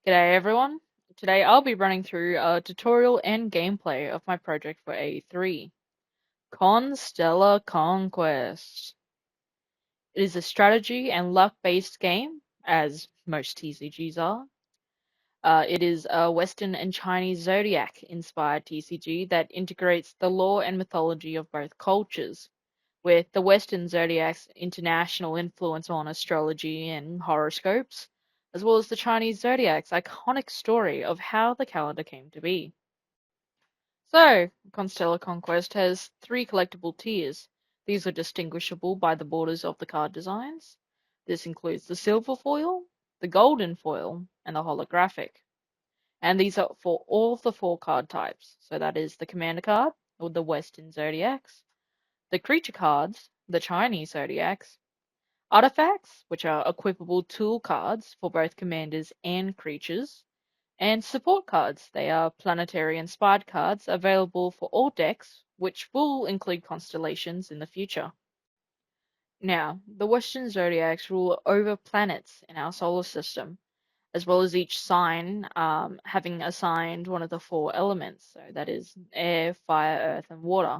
G'day everyone. Today I'll be running through a tutorial and gameplay of my project for A3, Constellar Conquest. It is a strategy and luck-based game, as most TCGs are. It is a Western and Chinese zodiac-inspired TCG that integrates the lore and mythology of both cultures, with the Western zodiac's international influence on astrology and horoscopes, as well as the Chinese zodiac's iconic story of how the calendar came to be. So, Constellar Conquest has three collectible tiers. These are distinguishable by the borders of the card designs. This includes the silver foil, the golden foil, and the holographic. And these are for all of the four card types. So that is the commander card, or the Western zodiacs, the creature cards, the Chinese zodiacs, artifacts, which are equipable tool cards for both commanders and creatures, and support cards. They are planetary inspired cards available for all decks, which will include constellations in the future. Now, the Western zodiacs rule over planets in our solar system, as well as each sign having assigned one of the four elements. So that is air, fire, earth, and water.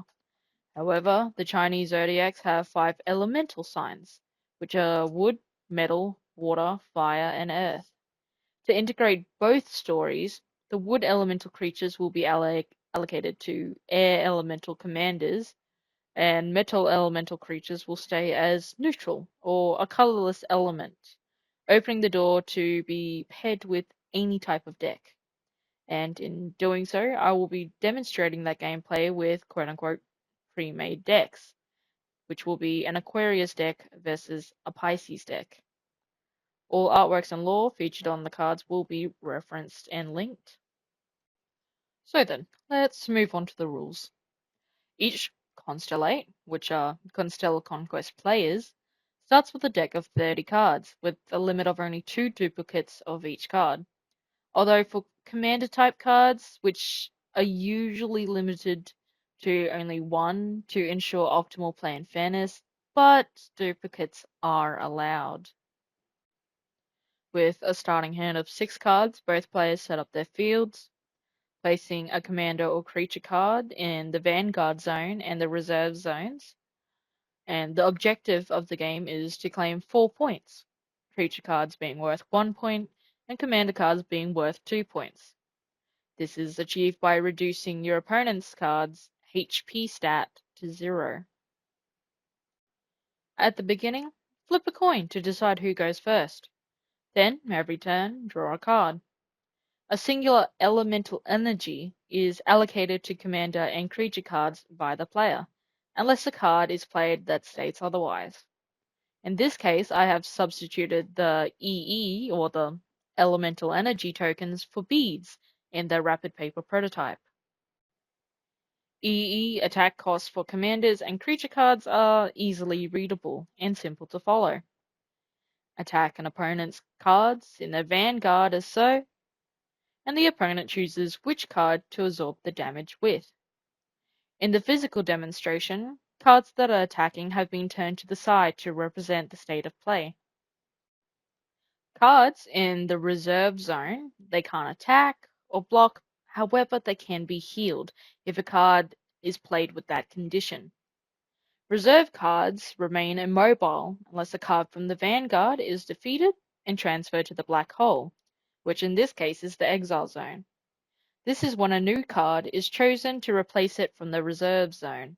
However, the Chinese zodiacs have five elemental signs, which are wood, metal, water, fire, and earth. To integrate both stories, the wood elemental creatures will be allocated to air elemental commanders, and metal elemental creatures will stay as neutral or a colorless element, opening the door to be paired with any type of deck. And in doing so, I will be demonstrating that gameplay with quote unquote pre-made decks, which will be an Aquarius deck versus a Pisces deck. All artworks and lore featured on the cards will be referenced and linked. So then, let's move on to the rules. Each Constellate, which are Constellar Conquest players, starts with a deck of 30 cards, with a limit of only 2 duplicates of each card. Although for commander type cards, which are usually limited to only 1 to ensure optimal play and fairness, but duplicates are allowed. With a starting hand of 6 cards, both players set up their fields, placing a commander or creature card in the Vanguard zone and the reserve zones. And the objective of the game is to claim 4 points, creature cards being worth 1 point and commander cards being worth 2 points. This is achieved by reducing your opponent's card's HP stat to 0. At the beginning, flip a coin to decide who goes first. Then, every turn, draw a card. A singular elemental energy is allocated to commander and creature cards by the player, unless a card is played that states otherwise. In this case, I have substituted the EE, or the elemental energy tokens, for beads in the rapid paper prototype. EE attack costs for commanders and creature cards are easily readable and simple to follow. Attack an opponent's cards in their vanguard as so, and the opponent chooses which card to absorb the damage with. In the physical demonstration, cards that are attacking have been turned to the side to represent the state of play. Cards in the reserve zone, they can't attack or block, however they can be healed if a card is played with that condition. Reserve cards remain immobile unless a card from the Vanguard is defeated and transferred to the black hole, which in this case is the exile zone. This is when a new card is chosen to replace it from the reserve zone.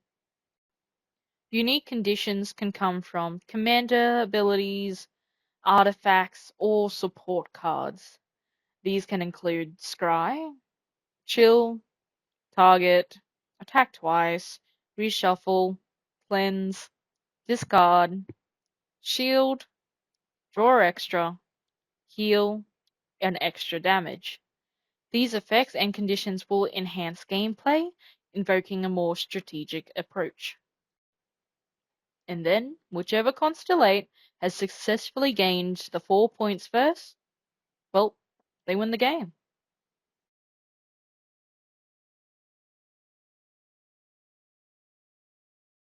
Unique conditions can come from commander abilities, artifacts, or support cards. These can include Scry, Chill, Target, Attack Twice, Reshuffle, Cleanse, Discard, Shield, Draw Extra, Heal, and Extra Damage. These effects and conditions will enhance gameplay, invoking a more strategic approach. And then, whichever Constellate has successfully gained the 4 points first, well, they win the game.